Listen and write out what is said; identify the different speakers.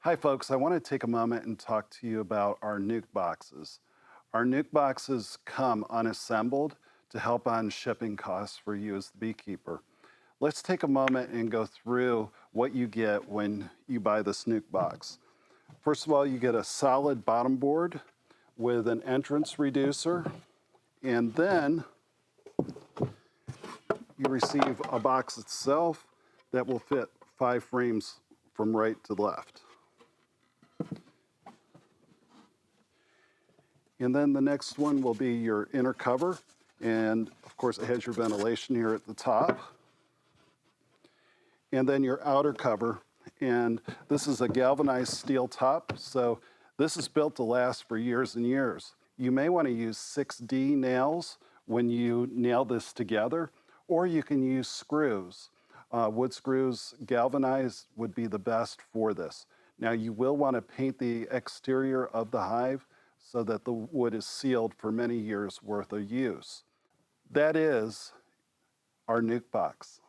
Speaker 1: Hi folks, I want to take a moment and talk to you about our Nuc boxes. Our Nuc boxes come unassembled to help on shipping costs for you as the beekeeper. Let's take a moment and go through what you get when you buy this Nuc box. First of all, you get a solid bottom board with an entrance reducer, and then you receive a box itself that will fit 5 frames from right to left. And then the next one will be your inner cover. And of course, it has your ventilation here at the top. And then your outer cover. And this is a galvanized steel top. So this is built to last for years and years. You may want to use 6D nails when you nail this together, or you can use screws. Wood screws, galvanized, would be the best for this. Now you will want to paint the exterior of the hive so that the wood is sealed for many years worth of use. That is our Nuc box.